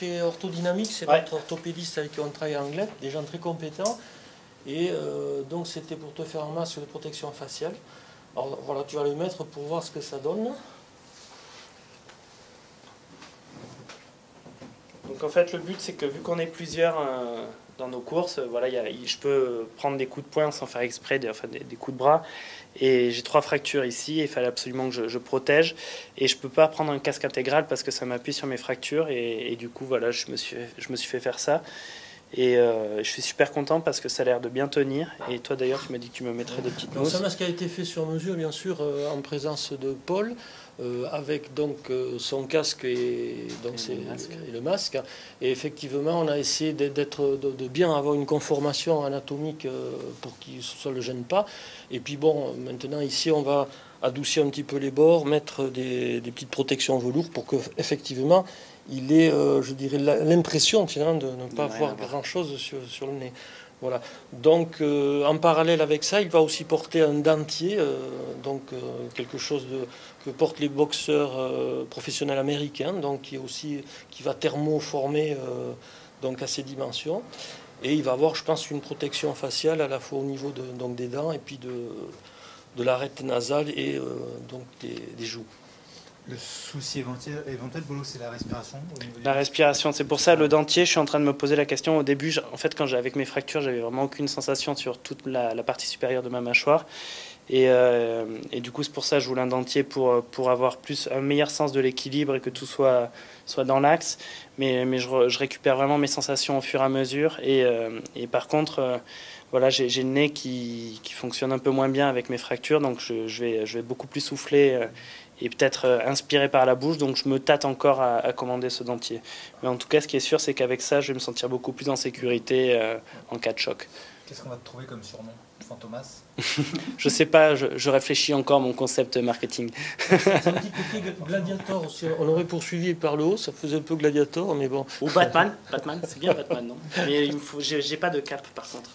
chez Orthodynamique, c'est Ouais. notre orthopédiste avec qui on travaille en Angleterre, des gens très compétents. Et donc c'était pour te faire un masque de protection faciale. Alors voilà, tu vas le mettre pour voir ce que ça donne. Donc en fait, le but, c'est que vu qu'on est plusieurs dans nos courses, voilà, je peux prendre des coups de poing sans faire exprès, des coups de bras. Et j'ai 3 fractures ici, et il fallait absolument que je protège. Et je peux pas prendre un casque intégral parce que ça m'appuie sur mes fractures. Et du coup, voilà, je me suis fait faire ça. Et je suis super content parce que ça a l'air de bien tenir. Et toi d'ailleurs, tu m'as dit que tu me mettrais des petites mousses. C'est un masque qui a été fait sur mesure, bien sûr, en présence de Paul, avec donc son casque et le masque. Et effectivement, on a essayé de bien avoir une conformation anatomique pour qu'il ne le gêne pas. Et puis bon, maintenant ici, on va adoucir un petit peu les bords, mettre des petites protections velours pour que effectivement il ait, je dirais, l'impression de ne pas avoir grand-chose sur le nez. Voilà. Donc, en parallèle avec ça, il va aussi porter un dentier, quelque chose que portent les boxeurs professionnels américains, donc qui va thermoformer donc à ces dimensions. Et il va avoir, je pense, une protection faciale à la fois au niveau des dents et puis de l'arête nasale et donc des joues. Le souci éventuel, Bolo, c'est la respiration La respiration, c'est pour ça le dentier, je suis en train de me poser la question. Au début, en fait, avec mes fractures, j'avais vraiment aucune sensation sur toute la partie supérieure de ma mâchoire. Et du coup, c'est pour ça que je voulais un dentier pour avoir un meilleur sens de l'équilibre et que tout soit dans l'axe. Mais je récupère vraiment mes sensations au fur et à mesure. Et par contre, voilà, j'ai le nez qui fonctionne un peu moins bien avec mes fractures. Donc je vais beaucoup plus souffler et peut-être inspirer par la bouche. Donc je me tâte encore à commander ce dentier. Mais en tout cas, ce qui est sûr, c'est qu'avec ça, je vais me sentir beaucoup plus en sécurité en cas de choc. Qu'est-ce qu'on va te trouver comme surnom? Fantomas? Je sais pas, je réfléchis encore mon concept marketing. C'est un petit côté Gladiator aussi. On aurait poursuivi par le haut, ça faisait un peu Gladiator, mais bon. Ou Batman, c'est bien Batman, non? Mais j'ai pas de cape par contre.